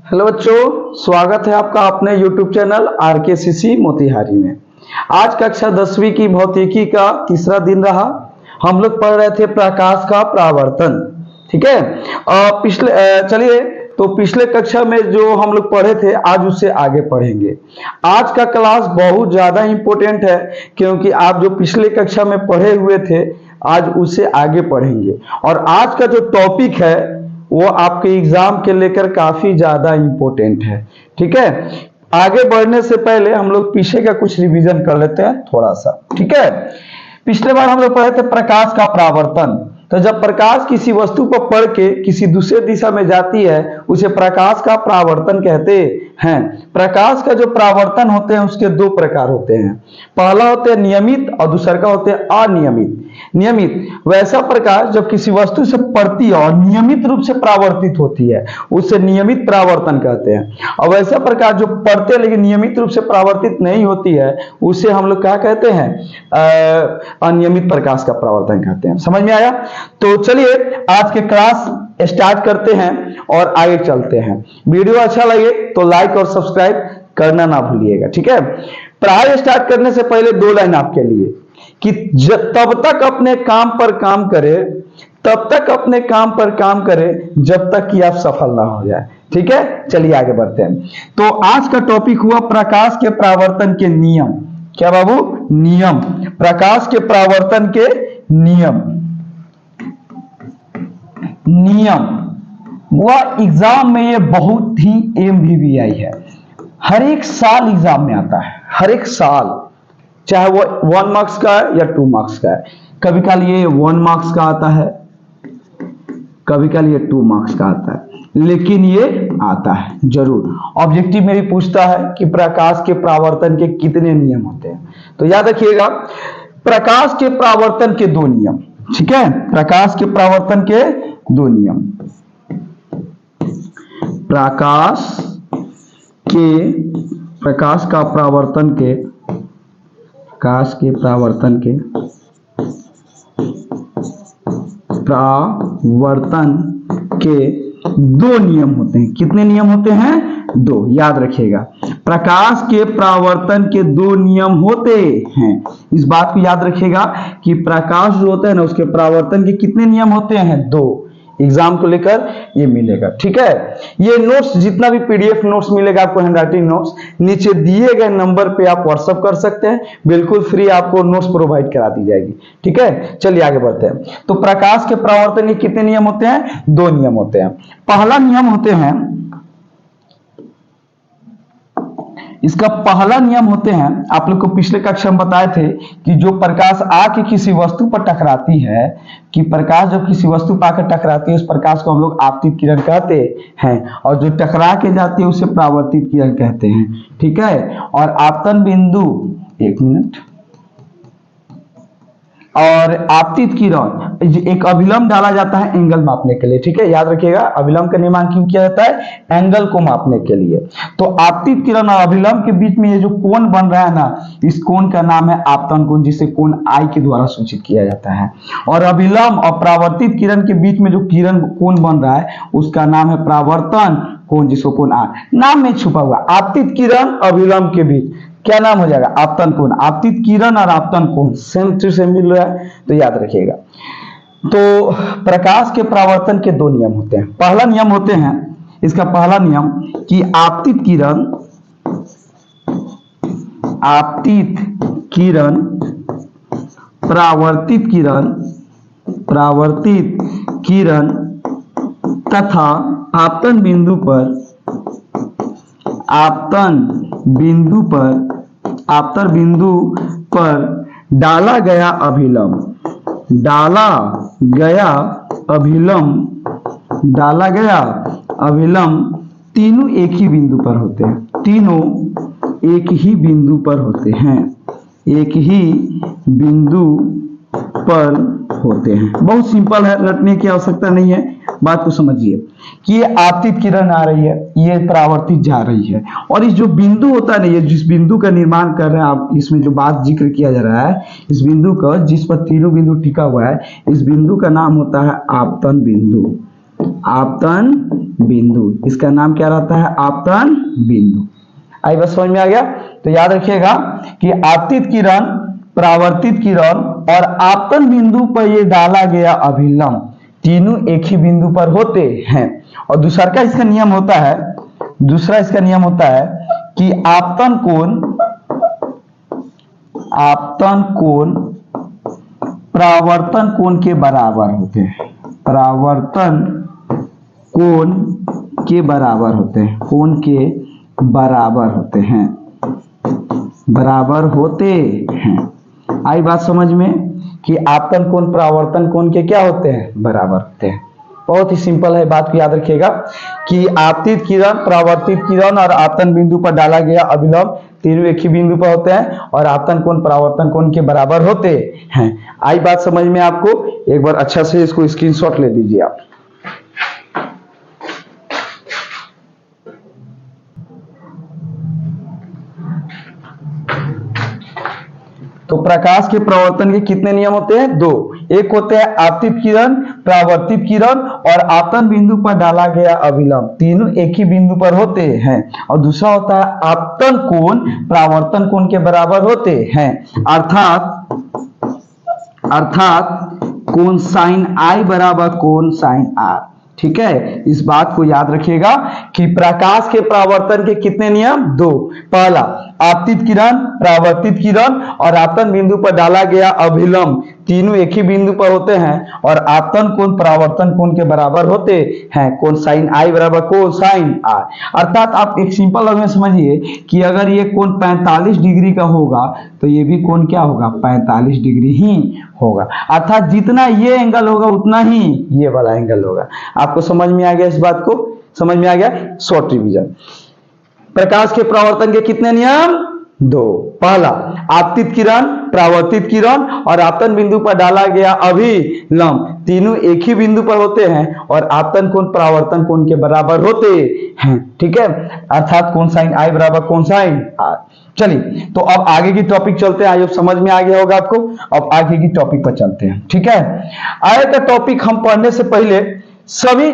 Hello बच्चों, स्वागत है आपका अपने YouTube चैनल RKCC मोतिहारी में। आज कक्षा 10वीं की भौतिकी का तीसरा दिन रहा। हम लोग पढ़ रहे थे प्रकाश का परावर्तन। ठीक है। चलिए, तो पिछले कक्षा में जो हम लोग पढ़े थे आज उससे आगे पढ़ेंगे। आज का क्लास बहुत ज्यादा इंपॉर्टेंट है क्योंकि आप जो पिछले कक्षा में पढ़े हुए थे आज उससे आगे पढ़ेंगे। और आज का जो टॉपिक है वो आपके एग्जाम के लेकर काफी ज्यादा इंपॉर्टेंट है। ठीक है। आगे बढ़ने से पहले हम लोग पीछे का कुछ रिवीजन कर लेते हैं थोड़ा सा। ठीक है। पिछले बार हम लोग पढ़े थे प्रकाश का परावर्तन। तो जब प्रकाश किसी वस्तु को पढ़ के किसी दूसरे दिशा में जाती है उसे प्रकाश का परावर्तन कहते हैं। प्रकाश का जो परावर्तन होते हैं उसके दो प्रकार होते हैं। पहला होते हैं नियमित और दूसरा का होते हैं अनियमित। नियमित वैसा प्रकाश जब किसी वस्तु से पड़ती है और नियमित रूप से परावर्तित होती है उसे नियमित परावर्तन कहते हैं। और वैसा प्रकाश जो पड़ते लेकिन नियमित रूप से परावर्तित नहीं होती है उसे हम लोग क्या कहते हैं, अनियमित प्रकाश का परावर्तन कहते हैं। समझ में आया? तो चलिए आज के क्लास स्टार्ट करते हैं और आगे चलते हैं। वीडियो अच्छा लगे तो लाइक और सब्सक्राइब करना ना भूलिएगा। ठीक है। पढ़ाई स्टार्ट करने से पहले दो लाइन आपके लिए कि तब तक अपने काम पर काम करे, तब तक अपने काम पर काम करे जब तक कि आप सफल ना हो जाए। ठीक है। चलिए आगे बढ़ते हैं। तो आज का टॉपिक हुआ प्रकाश के परावर्तन के नियम। क्या बाबू? नियम। प्रकाश के परावर्तन के नियम। नियम वह एग्जाम में ये बहुत ही MVBI है। हर एक साल एग्जाम में आता है, हर एक साल, चाहे वो 1 मार्क्स का है या 2 मार्क्स का है। कभी कल ये 1 मार्क्स का आता है, कभी कल ये 2 मार्क्स का आता है, लेकिन ये आता है जरूर। ऑब्जेक्टिव मेरी पूछता है कि प्रकाश के परावर्तन के कितने नियम होते हैं। तो याद रखिएगा प्रकाश के परावर्तन के 2 नियम। ठीक है। प्रकाश के परावर्तन के 2 नियम। प्रकाश का परावर्तन के दो नियम होते हैं। कितने नियम होते हैं? 2। याद रखिएगा प्रकाश के परावर्तन के 2 नियम होते हैं। इस बात को याद रखिएगा कि प्रकाश जो होता है ना उसके परावर्तन के कितने नियम होते हैं? 2। एग्जाम को लेकर ये मिलेगा। ठीक है। ये नोट्स जितना भी PDF नोट्स मिलेगा आपको, हैंडराइटिंग नोट्स, नीचे दिए गए नंबर पे आप व्हाट्सएप कर सकते हैं। बिल्कुल फ्री आपको नोट्स प्रोवाइड करा दी जाएगी। ठीक है। चलिए आगे बढ़ते हैं। तो प्रकाश के परावर्तन के कितने नियम होते हैं? 2 नियम होते हैं। पहला नियम होते हैं, इसका पहला नियम होते हैं, आप लोग को पिछले कक्षा में बताए थे कि जो प्रकाश आके किसी वस्तु पर टकराती है, कि प्रकाश जब किसी वस्तु पर आकर टकराती है उस प्रकाश को हम लोग आपतित किरण कहते हैं, और जो टकरा के जाती है उसे परावर्तित किरण कहते हैं। ठीक है। और आपतन बिंदु, एक मिनट, और आपतित किरण एक अभिलंब डाला जाता है एंगल मापने के लिए। ठीक है। याद रखिएगा अभिलंब का निर्माण क्यों किया जाता है? एंगल को मापने के लिए। तो आपतित किरण और अभिलंब के बीच में ये जो कोण बन रहा है ना, इस कोण का नाम है आपतन कोण, जिसे कोण I के द्वारा सूचित किया जाता है। और अभिलंब और परावर्तित किरण के बीच में जो कोण बन रहा है उसका नाम है परावर्तन कोण, जिसको कोण R नाम में छुपा हुआ। आपतित किरण अभिलंब के बीच क्या नाम हो जाएगा? आपतन कोण। आपतित किरण और आपतन कोण सेम टू सेम मिल रहा है, तो याद रखिएगा। तो प्रकाश के परावर्तन के 2 नियम होते हैं। पहला नियम होते हैं, इसका पहला नियम कि आपतित किरण परावर्तित किरण तथा आपतन बिंदु पर डाला गया अभिलंब तीनों एक ही बिंदु पर होते हैं। तीनों एक ही बिंदु पर होते हैं। एक ही बिंदु पर होते हैं। बहुत सिंपल है, रटने की आवश्यकता नहीं है। बात को समझिए कि ये आपतित किरण आ रही है, ये परावर्तित जा रही है, और इस जो बिंदु होता है ना, ये जिस बिंदु का निर्माण कर रहे हैं आप, इसमें जो बात जिक्र किया जा रहा है, इस बिंदु का जिस पर तीनों बिंदु टिका हुआ है, इस बिंदु का नाम होता है आपतन बिंदु। आपतन बिंदु, इसका नाम क्या रहता है? आपतन बिंदु। आई बस समझ में आ गया? तो याद रखिएगा कि आपतित किरण, परावर्तित किरण और आपतन बिंदु पर ये डाला गया अभिलंब तीनों एक ही बिंदु पर होते हैं। और दूसरा का इसका नियम होता है, दूसरा इसका नियम होता है कि आपतन कोण परावर्तन कोण के बराबर होते हैं। परावर्तन कोण के बराबर होते हैं, कोण के बराबर होते हैं, बराबर होते हैं। आई बात समझ में कि आपतन कोण परावर्तन कोण के क्या होते हैं? बराबर होते हैं। बहुत ही सिंपल है, बात को याद रखिएगा कि आपतित किरण, परावर्तित किरण और आपतन बिंदु पर डाला गया अभिलंब तीनों एक ही बिंदु पर होते हैं और आपतन कोण परावर्तन कोण के बराबर होते हैं। आई बात समझ में आपको? एक बार अच्छा से इसको स्क्रीनशॉट ले लीजिए आप। तो प्रकाश के प्रवर्तन के कितने नियम होते हैं? दो। एक होते हैं आपतित किरण, परावर्तित किरण और आपतन बिंदु पर डाला गया अभिलंब तीनों एक ही बिंदु पर होते हैं। और दूसरा होता है आपतन कोण परावर्तन कोण के बराबर होते हैं। अर्थात कोण साइन आई बराबर कोण साइन आर। ठीक है, इस बात को याद रखिएगा कि प्रकाश के परावर्तन के कितने नियम? दो। पहला आपतित किरण, परावर्तित किरण और आपतन बिंदु पर डाला गया अभिलंब तीनों एक ही बिंदु पर होते हैं और आपतन कोण परावर्तन कोण के बराबर होते हैं। कोण साइन आई बराबर कोण साइन आर। अर्थात आप एक सिंपल लफ्ज में समझिए कि अगर ये कोण 45 डिग्री का होगा तो ये भी कोण क्या होगा? 45 डिग्री ही होगा। अर्थात जितना ये एंगल होगा उतना ही ये वाला एंगल होगा। आपको समझ में आ गया? इस बात को समझ में आ गया? Short revision. प्रकाश के परावर्तन के कितने नियम? दो। पहला आपतित किरण, परावर्तित किरण और आपतन बिंदु पर डाला गया अभिलंब तीनों एक ही बिंदु पर होते हैं और आपतन कोण परावर्तन कोण के बराबर होते हैं। ठीक है, अर्थात कोण साइन आई बराबर कोण साइन आर। चलिए, तो अब आगे की टॉपिक चलते हैं। आइए, समझ में आ गया होगा आपको। अब आगे की टॉपिक पर चलते हैं। ठीक है, आगे का टॉपिक हम पढ़ने से पहले सभी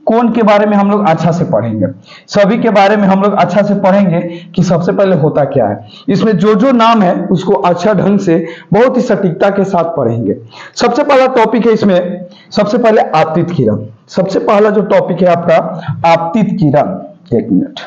कोण के बारे में हम लोग अच्छा से पढ़ेंगे। सभी के बारे में हम लोग अच्छा से पढ़ेंगे कि सबसे पहले होता क्या है, इसमें जो जो नाम है उसको अच्छा ढंग से बहुत ही सटीकता के साथ पढ़ेंगे। सबसे पहला टॉपिक है इसमें, सबसे पहले आपतित किरण। सबसे पहला जो टॉपिक है आपका आपतित किरण। एक मिनट,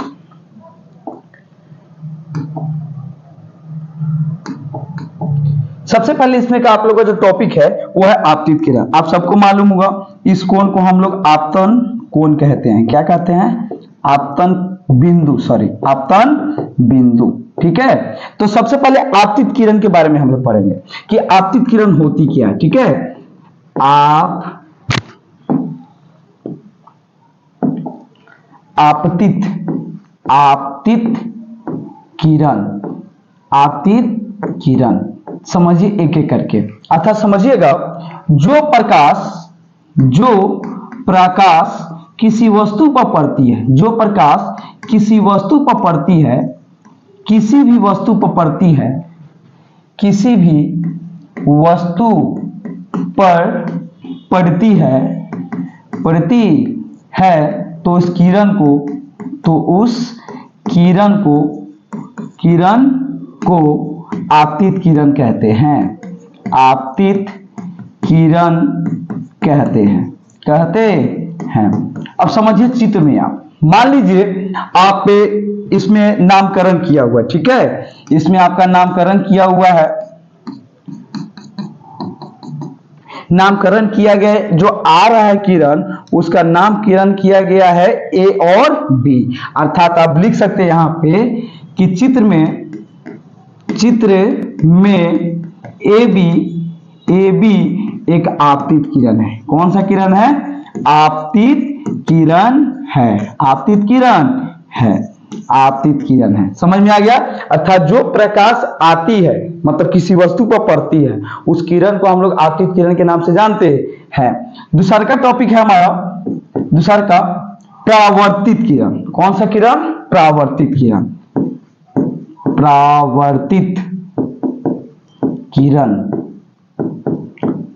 सबसे पहले इसमें का आप लोगों का जो टॉपिक है वो है आपतित किरण। आप सबको मालूम होगा इस कोण को हम लोग आपतन कोण कहते हैं। क्या कहते हैं? आपतन बिंदु, सॉरी आपतन बिंदु। ठीक है, तो सबसे पहले आपतित किरण के बारे में हम लोग पढ़ेंगे कि आपतित किरण होती क्या है। ठीक है, आपतित किरण, आपतित किरण समझिए एक एक करके। अर्थात समझिएगा जो प्रकाश किसी वस्तु पर पड़ती है, जो प्रकाश किसी वस्तु पर पड़ती है, किसी भी वस्तु पर पड़ती है, किसी भी वस्तु पर पड़ती है तो उस किरण को आपतित किरण कहते हैं। आपतित किरण कहते हैं। अब समझिए चित्र में आप मान लीजिए आप पे इसमें नामकरण किया हुआ है। ठीक है, इसमें आपका नामकरण किया हुआ है, नामकरण किया गया है। जो आ रहा है किरण उसका नाम किरण किया गया है ए और बी। अर्थात आप लिख सकते हैं यहां पे कि चित्र में ए बी एक आपतित किरण है। कौन सा किरण है? आपतित किरण है। आपतित किरण है। समझ में आ गया? अर्थात जो प्रकाश आती है, मतलब किसी वस्तु पर पड़ती है, उस किरण को हम लोग आपतित किरण के नाम से जानते हैं। दूसरा का टॉपिक है हमारा, दूसरा का परावर्तित किरण। कौन सा किरण? परावर्तित किरण।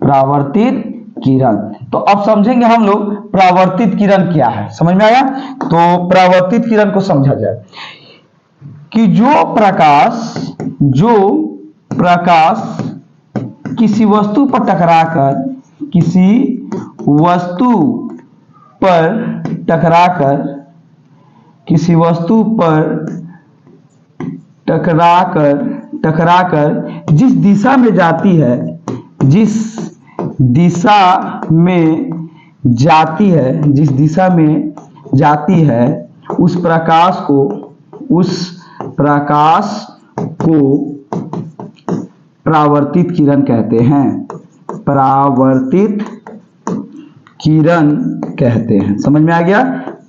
परावर्तित किरण। तो अब समझेंगे हम लोग परावर्तित किरण क्या है। समझ में आया? तो परावर्तित किरण को समझा जाए कि जो प्रकाश किसी वस्तु पर टकराकर जिस दिशा में जाती है उस प्रकाश को परावर्तित किरण कहते हैं। परावर्तित किरण कहते हैं। समझ में आ गया?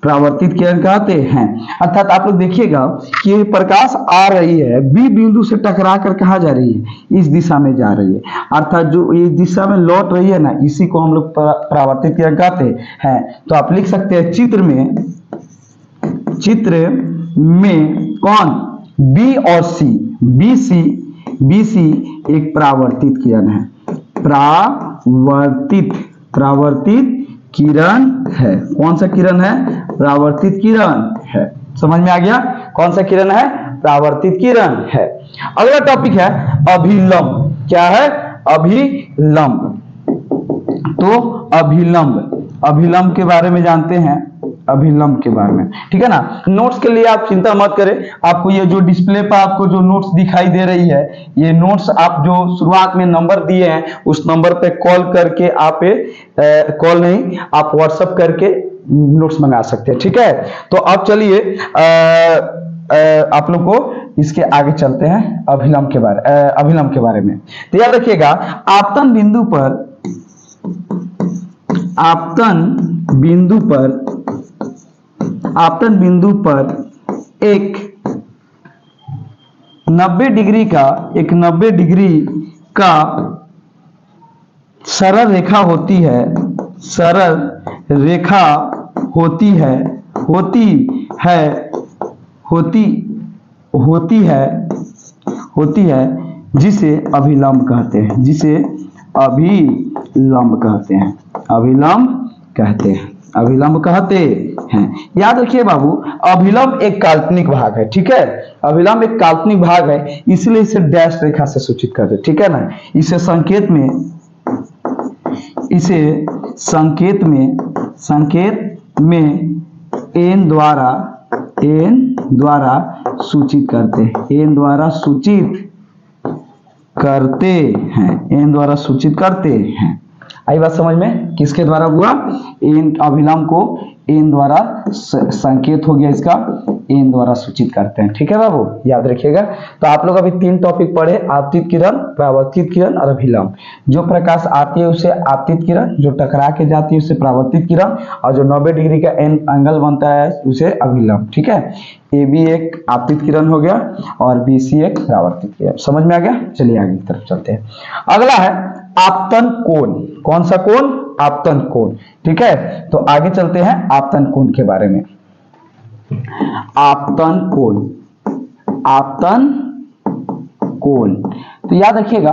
परावर्तित किरण कहते हैं। अर्थात आप लोग देखिएगा कि ये प्रकाश आ रही है, बी बिंदु से टकरा कर कहाँ जा रही है? इस दिशा में जा रही है। अर्थात जो इस दिशा में लौट रही है ना, इसी को हम लोग परावर्तित किरण कहते हैं। तो आप लिख सकते हैं चित्र में कौन? बी और सी, बीसी एक परावर्तित किरण है। परावर्तित किरण है। कौन सा किरण है? परावर्तित किरण है। समझ में आ गया? कौन सा किरण है? परावर्तित किरण है। अगला टॉपिक है अभिलंब। क्या है? अभिलंब। तो अभिलंब के बारे में जानते हैं। अभिलंब के बारे में, ठीक है ना। नोट्स के लिए आप चिंता मत करें, आपको ये जो डिस्प्ले पर आपको जो नोट्स दिखाई दे रही है, ये नोट्स आप जो शुरुआत में नंबर दिए हैं उस नंबर पे कॉल करके आप आप व्हाट्सएप करके नोट्स मंगा सकते हैं, ठीक है। तो अब चलिए आप लोग को इसके आगे चलते हैं अभिलंब के बारे में। तो याद रखिएगा, आपतन बिंदु पर एक 90 डिग्री का सरल रेखा होती है जिसे अभिलंब कहते हैं। याद रखिए बाबू, अभिलंब एक काल्पनिक भाग है, ठीक है। अभिलंब एक काल्पनिक भाग है, इसलिए इसे डैश रेखा से सूचित करते हैं, ठीक है ना। इसे संकेत में एन द्वारा सूचित करते हैं। आई बात समझ में? किसके द्वारा हुआ? एन, अभिलंब को एन द्वारा संकेत हो गया, इसका एन द्वारा सूचित करते हैं, ठीक है बाबू, याद रखिएगा। तो आप लोग अभी 3 टॉपिक पढ़े, आपतित किरण, परावर्तित किरण और अभिलंब। जो प्रकाश आती है उसे आपतित किरण, जो टकरा के जाती है उसे परावर्तित किरण, और जो 90 डिग्री का एंगल बनता है उसे अभिलंब, ठीक है। ए बी एक आपतित किरण हो गया और बी सी एक परावर्तित किरण। समझ में आ गया? चलिए आगे की तरफ चलते हैं। अगला है आपतन कोण। कौन सा कोण? आपतन कोण, ठीक है। तो आगे चलते हैं आपतन कोण के बारे में। आपतन कोण, तो याद रखिएगा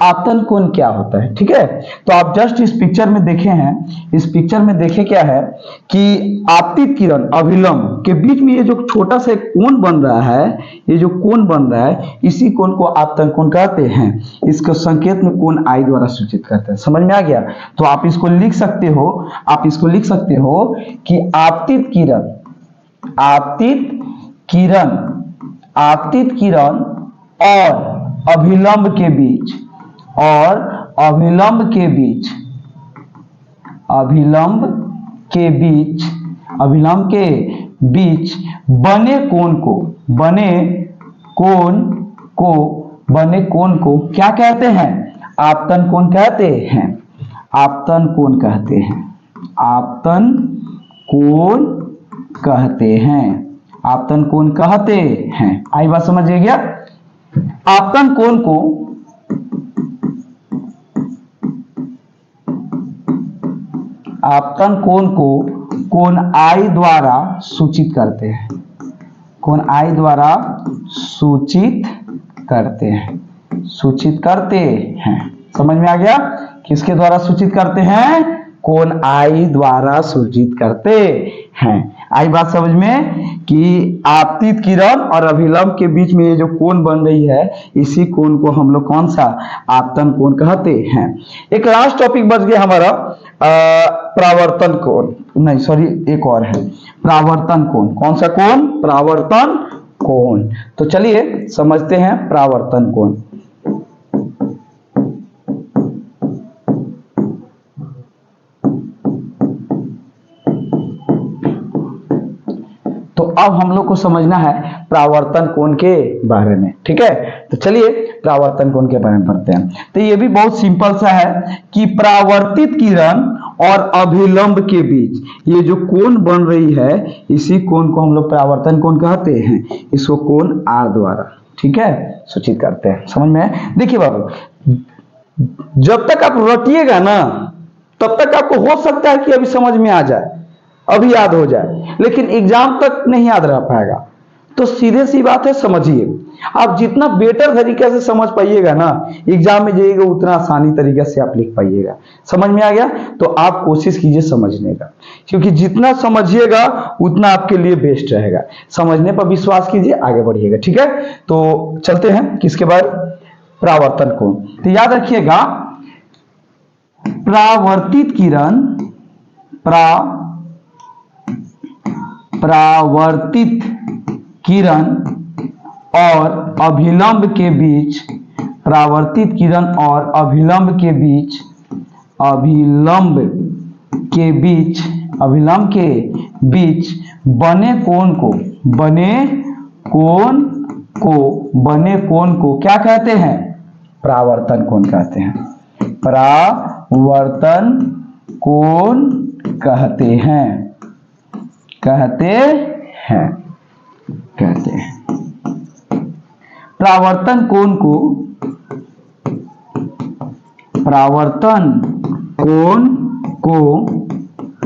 आपतन कोण क्या होता है, ठीक है। तो आप जस्ट इस पिक्चर में देखे हैं, इस पिक्चर में देखे क्या है कि आपतित किरण अभिलंब के बीच में ये जो छोटा सा कोण बन रहा है, ये जो कोण बन रहा है, इसी कोण को आपतन कोण कहते हैं। इसको संकेत में कोण आई द्वारा सूचित करते हैं। समझ में आ गया? तो आप इसको लिख सकते हो कि आपतित किरण और अभिलंब के बीच बने कोण को क्या कहते हैं? आपतन कोण कहते हैं। आपतन कोण कहते हैं। आई बात समझिए क्या? आपतन कोण को कोण आई द्वारा सूचित करते हैं। सूचित करते हैं। समझ में आ गया? किसके द्वारा सूचित करते हैं? कोण आई द्वारा सूचित करते हैं। आई बात समझ में कि आपतित किरण और अभिलंब के बीच में ये जो कोण बन रही है, इसी कोण को हम लोग कौन सा? आपतन कोण कहते हैं। एक लास्ट टॉपिक बच गया हमारा परावर्तन कोण, नहीं सॉरी एक और है परावर्तन कोण। कौन सा कोण? परावर्तन कोण। तो चलिए समझते हैं परावर्तन कोण। तो अब हम लोग को समझना है परावर्तन कोण के बारे में, ठीक है। तो चलिए परावर्तन कोण के बारे में पढ़ते हैं। तो ये भी बहुत सिंपल सा है कि परावर्तित किरण और अभिलंब के बीच ये जो कोण बन रही है, इसी कोण को हम लोग परावर्तन कोण कहते हैं। इसको कोण आर द्वारा, ठीक है, सूचित करते हैं। समझ में है? देखिए बाबू, जब तक आप रटिएगा ना तब तक आपको हो सकता है कि अभी समझ में आ जाए, अभी याद हो जाए, लेकिन एग्जाम तक नहीं याद रह पाएगा। तो सीधे सी बात है, समझिए। आप जितना बेटर तरीके से समझ पाइएगा ना, एग्जाम में जाइएगा उतना आसानी तरीके से आप लिख पाइएगा। समझ में आ गया? तो आप कोशिश कीजिए समझने का, क्योंकि जितना समझिएगा उतना आपके लिए बेस्ट रहेगा। समझने पर विश्वास कीजिए, आगे बढ़िएगा, ठीक है। तो चलते हैं किसके बाद? परावर्तन कोण। तो याद रखिएगा, परावर्तित किरण, परावर्तित किरण और अभिलंब के बीच, परावर्तित किरण और अभिलंब के बीच, अभिलंब के बीच बने कोण को क्या कहते हैं? परावर्तन कोण कहते हैं। परावर्तन कोण कहते हैं। परावर्तन कोण को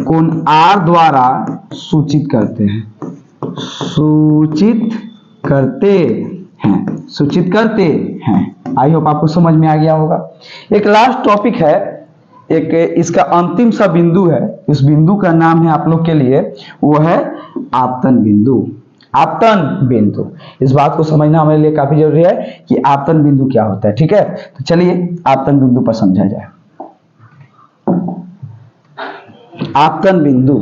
कोण आर द्वारा सूचित करते हैं। आई होप आपको समझ में आ गया होगा। एक लास्ट टॉपिक है, एक इसका अंतिम सा बिंदु है। इस बिंदु का नाम है आप लोग के लिए, वो है आपतन बिंदु। आपतन बिंदु, इस बात को समझना हमारे लिए काफी जरूरी है कि आपतन बिंदु क्या होता है, ठीक है। तो चलिए आपतन बिंदु पर समझा जाए। आपतन बिंदु,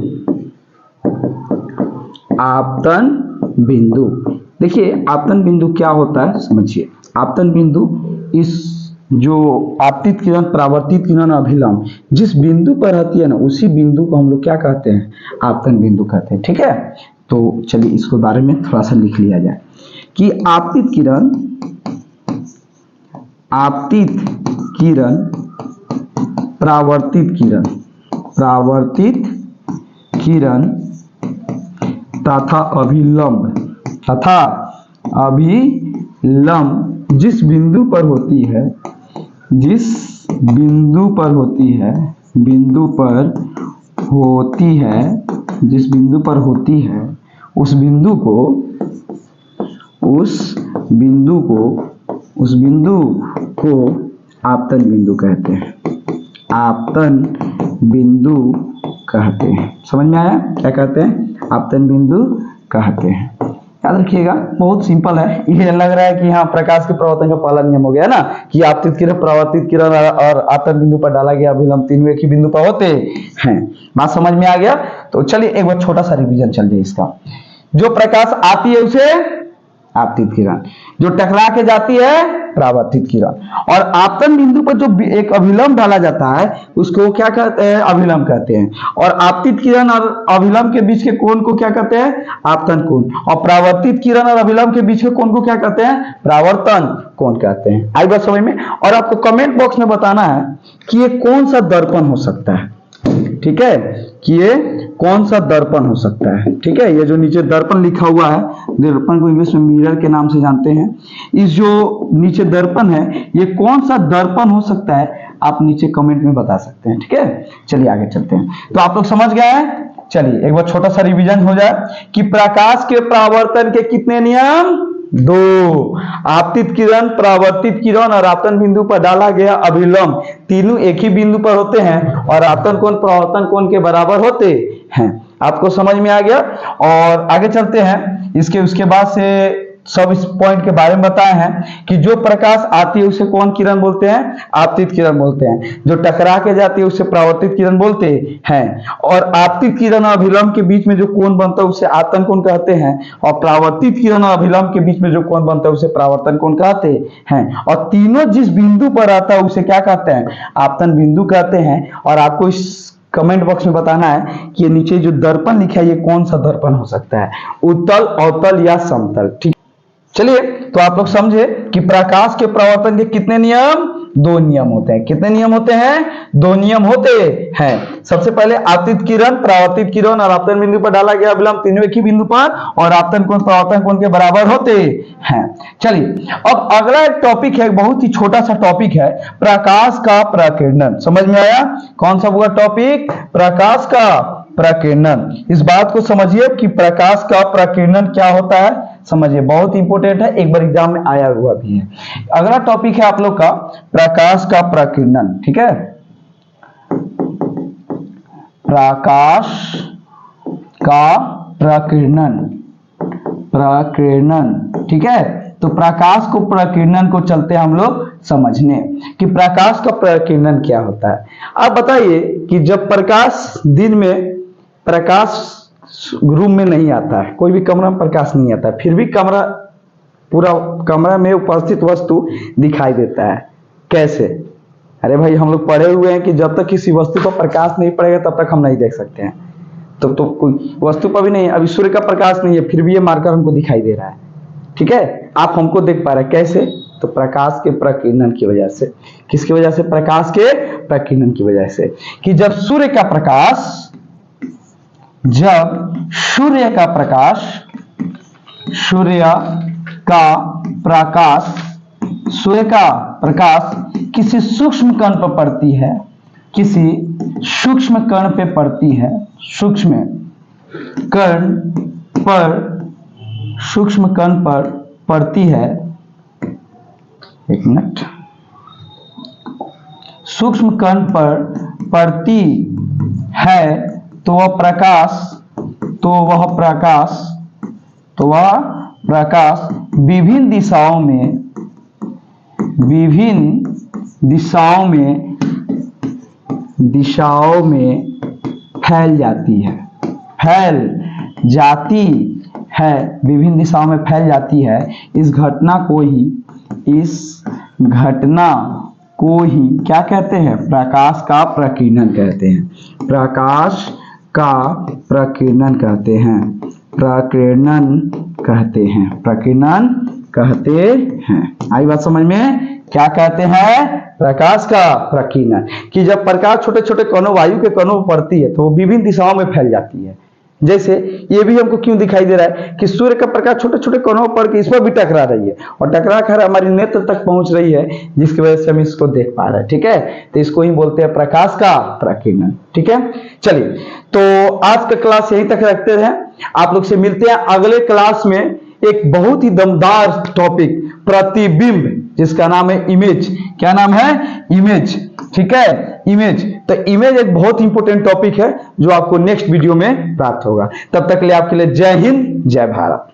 देखिए आपतन बिंदु क्या होता है समझिए। आपतन बिंदु इस जो आपतित किरण, परावर्तित किरण, अभिलंब जिस बिंदु पर रहती है ना, उसी बिंदु को हम लोग क्या कहते हैं? आपतन बिंदु कहते हैं, ठीक है। तो चलिए इसके बारे में थोड़ा सा लिख लिया जाए कि आपतित किरण, परावर्तित किरण तथा अभिलंब जिस बिंदु पर होती है, उस बिंदु को आपतन बिंदु कहते हैं। आपतन बिंदु कहते हैं। समझ में आया? क्या कहते हैं? आपतन बिंदु कहते हैं। याद रखिएगा, बहुत सिंपल है। ये लग रहा है कि हाँ प्रकाश के प्रवर्तन का पहला नियम हो गया ना, कि आपतित किरण, परावर्तित किरण और आपतन बिंदु पर डाला गया अभिलंब तीनों एक ही बिंदु पर होते हैं। बात समझ में आ गया? तो चलिए एक बार छोटा सा रिवीजन चल जाए इसका। जो प्रकाश आती है उसे आपतित किरण, जो टकरा के जाती है परावर्तित किरण, और आपतन बिंदु पर जो एक अभिलंब डाला जाता है उसको क्या कहते हैं? अभिलंब कहते हैं। और आपतित किरण और अभिलंब के बीच के कोण को क्या कहते हैं? आपतन कोण। और परावर्तित किरण और अभिलंब के बीच के कोण को क्या कहते हैं? परावर्तन कोण कहते हैं। आई बात समझ में? और आपको कमेंट बॉक्स में बताना है कि ये कौन सा दर्पण हो सकता है, ठीक है, कि ये कौन सा दर्पण हो सकता है, ठीक है। ये जो नीचे दर्पण लिखा हुआ है, दर्पण को इंग्लिश में मिरर के नाम से जानते हैं। इस जो नीचे दर्पण है, ये कौन सा दर्पण हो सकता है, आप नीचे कमेंट में बता सकते हैं, ठीक है। चलिए आगे चलते हैं। तो आप लोग समझ गए हैं चलिए एक बार छोटा सा रिवीजन हो जाए कि प्रकाश के परावर्तन के कितने नियम? 2। आपतित किरण, परावर्तित किरण और आपतन बिंदु पर डाला गया अभिलंब तीनों एक ही बिंदु पर होते हैं और आपतन कोण परावर्तन कोण के बराबर होते हैं। आपको समझ में आ गया? और आगे चलते हैं। उसके बाद से सब इस पॉइंट के बारे में बताए हैं कि जो प्रकाश आती है उसे कौन किरण बोलते हैं? आपतित किरण बोलते हैं। जो टकरा के जाती है उसे परावर्तित किरण बोलते हैं। और आपतित किरण और अभिलंब के बीच में जो कोण बनता है उसे आपतन कोण कहते हैं और परावर्तित किरण और अभिलंब के बीच में जो कोण बनता है उसे परावर्तन कोण कहते हैं। और तीनों जिस बिंदु पर आता है उसे क्या कहते हैं? आपतन बिंदु कहते हैं। और आपको इस कमेंट बॉक्स में बताना है कि ये नीचे जो दर्पण लिखा है ये कौन सा दर्पण हो सकता है? उत्तल, अवतल या समतल। ठीक, चलिए तो आप लोग समझे कि प्रकाश के परावर्तन के कितने नियम? 2 नियम होते हैं। कितने नियम होते हैं? 2 नियम होते हैं। सबसे पहले आपतित किरण, परावर्तित किरण और आपतन बिंदु पर डाला गया अभिलंब तीनों एक ही बिंदु पर और आपतन कोण परावर्तन कोण के बराबर होते हैं। चलिए अब अगला एक टॉपिक है, बहुत ही छोटा सा टॉपिक है, प्रकाश का प्रकीर्णन। समझ में आया? कौन सा हुआ टॉपिक? प्रकाश का प्रकीर्णन। इस बात को समझिए कि प्रकाश का प्रकीर्णन क्या होता है, समझिए, बहुत इंपॉर्टेंट है, एक बार एग्जाम में आया हुआ भी है। अगला टॉपिक है आप लोग का प्रकाश का प्रकीर्णन। ठीक है, प्रकाश का प्रकीर्णन, प्रकीर्णन। ठीक है, तो प्रकाश को प्रकीर्णन को चलते हम लोग समझने कि प्रकाश का प्रकीर्णन क्या होता है। आप बताइए कि जब प्रकाश दिन में प्रकाश रूम में नहीं आता है, कोई भी कमरा में प्रकाश नहीं आता है, फिर भी पूरा कमरा में उपस्थित वस्तु दिखाई देता है। कैसे? अरे भाई हम लोग पढ़े हुए हैं कि जब तक किसी वस्तु पर प्रकाश नहीं पड़ेगा तब तक हम नहीं देख सकते हैं। तो कोई वस्तु पर भी नहीं, अभी सूर्य का प्रकाश नहीं है फिर भी ये मार्कर हमको दिखाई दे रहा है। ठीक है, आप हमको देख पा रहे हैं। कैसे? तो प्रकाश के प्रकीर्णन की वजह से। किसकी वजह से? प्रकाश के प्रकीर्णन की वजह से। कि जब सूर्य का प्रकाश किसी सूक्ष्म कण पर पड़ती है, किसी सूक्ष्म कण पे पड़ती है, सूक्ष्म कण पर पड़ती है, एक मिनट, सूक्ष्म कण पर पड़ती है तो वह प्रकाश विभिन्न दिशाओं में फैल जाती है, विभिन्न दिशाओं में फैल जाती है। इस घटना को ही क्या कहते हैं? प्रकाश का प्रकीर्णन कहते हैं। प्रकाश का प्रकीर्णन कहते हैं। प्रकीर्णन कहते हैं। आई बात समझ में? क्या कहते हैं? प्रकाश का प्रकीर्णन। कि जब प्रकाश छोटे छोटे कणों, वायु के कणों पर पड़ती है तो वो विभिन्न दिशाओं में फैल जाती है। जैसे ये भी हमको क्यों दिखाई दे रहा है कि सूर्य का प्रकाश छोटे छोटे कणों पर इस पर भी टकरा रही है और टकरा कर हमारी नेत्र तक पहुंच रही है, जिसकी वजह से हम इसको देख पा रहे हैं। ठीक है, तो इसको ही बोलते हैं प्रकाश का प्रकीर्णन। ठीक है, चलिए तो आज का क्लास यहीं तक रखते हैं। आप लोग से मिलते हैं अगले क्लास में एक बहुत ही दमदार टॉपिक, प्रतिबिंब, जिसका नाम है इमेज। क्या नाम है? इमेज। ठीक है, इमेज। तो इमेज एक बहुत इंपॉर्टेंट टॉपिक है जो आपको नेक्स्ट वीडियो में प्राप्त होगा। तब तक के लिए आपके लिए जय हिंद, जय भारत।